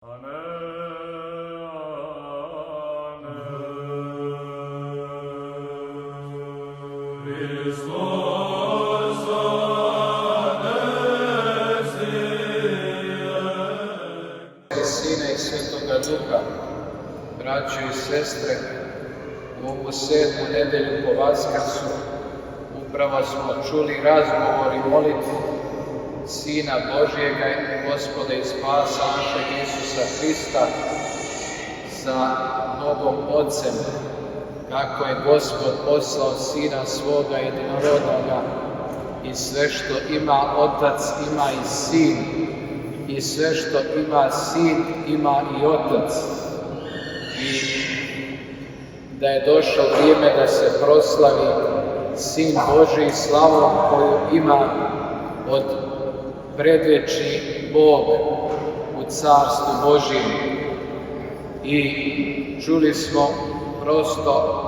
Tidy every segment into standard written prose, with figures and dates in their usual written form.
Sina i Svetoga Duha, braćo i sestre, u ovu 7. nedelju po Vaskrsu upravo smo čuli razgovor i molitvu Sina Božjega i Gospoda i Spasa našeg Isusa Hrista sa Bogom Otcem, kako je Gospod poslao Sina svoga jedinorodnoga i sve što ima Otac ima i Sin, i sve što ima Sin ima i Otac, i da je došlo vrijeme da se proslavi Sin Božji slavom koju ima od predvječni Bog u Carstvu Božjem. I čuli smo prosto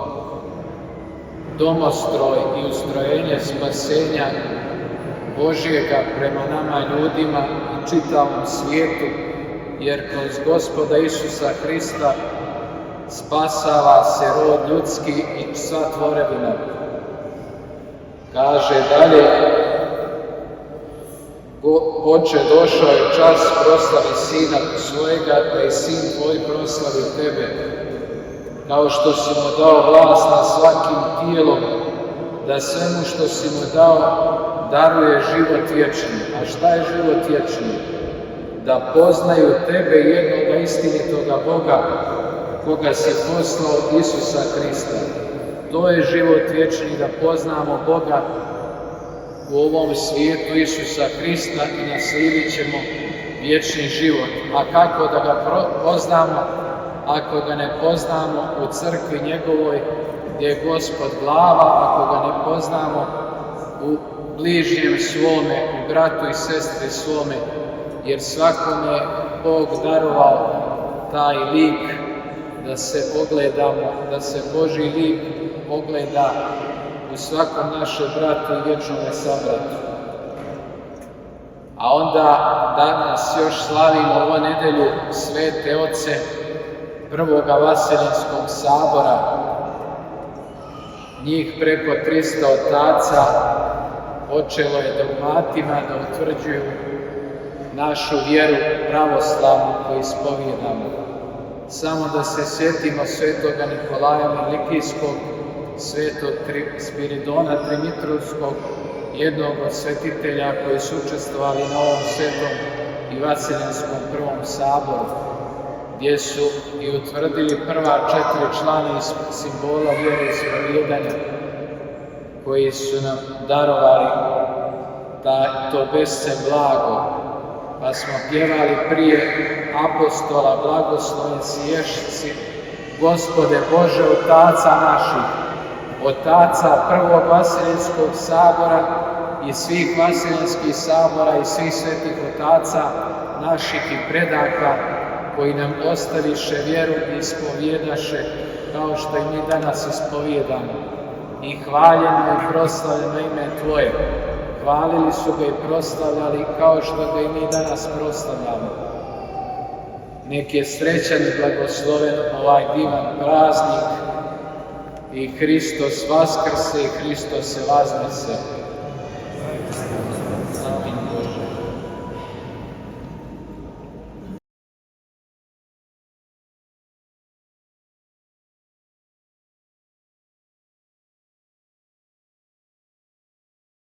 domostroj i ustrojenje spasenja Božjega prema nama ljudima i čitavom svijetu, jer kroz Gospoda Isusa Hrista spasava se rod ljudski i sva tvorevina. Kaže dalje: Oče, došao je čas proslavi Sina svojega, da i Sin tvoj proslavi tebe, kao što si mu dao vlast nad svakim tijelom, da svemu što si mu dao daruje život vječni. A šta je život vječni? Da poznaju tebe, jednoga istinitoga Boga, koga si poslao, Isusa Hrista. To je život vječni, da poznamo Boga u ovom svijetu, Isusa Hrista, i naslijedit ćemo vječni život. A kako da ga poznamo, ako ga ne poznamo u crkvi njegovoj, gdje je Gospod glava, ako ga ne poznamo u bližnjem svome, u bratu i sestri svome, jer svakome Bog darovao taj lik da se ogledamo, da se Božji lik ogleda u svakom našem bratu i vječnome sabratu. A onda danas još slavimo ovu nedelju svete oce prvoga Vaseljenskog sabora, njih preko 300 otaca počelo je dogmatima da utvrđuju našu vjeru pravoslavnu koju ispovijedamo. Samo da se sjetimo svetoga Nikolaja Milikijskog, svetog Spiridona Trimitrovskog, jednog od svetitelja koji su učestvovali na ovom svetom i Vaseljenskom prvom saboru, gdje su i utvrdili prva 4 člana iz simbola vjere i ispovijedanja, koji su nam darovali to besce blago. Pa smo pjevali prije apostola: blagosloven si ješci, Gospode Bože, otaca naših, otaca prvog Vaseljenskog sabora i svih Vaseljenskih sabora i svih svetih otaca naših i predaka, koji nam ostaviše vjeru i ispovjedaše, kao što i mi danas ispovjedamo. I hvaljeno i proslavljeno ime Tvoje. Hvalili su ga i proslavljali, kao što ga i mi danas proslavljamo. Nek je srećan i blagosloven ovaj divan praznik i Hristos vaskrse i Hristos se vaznese.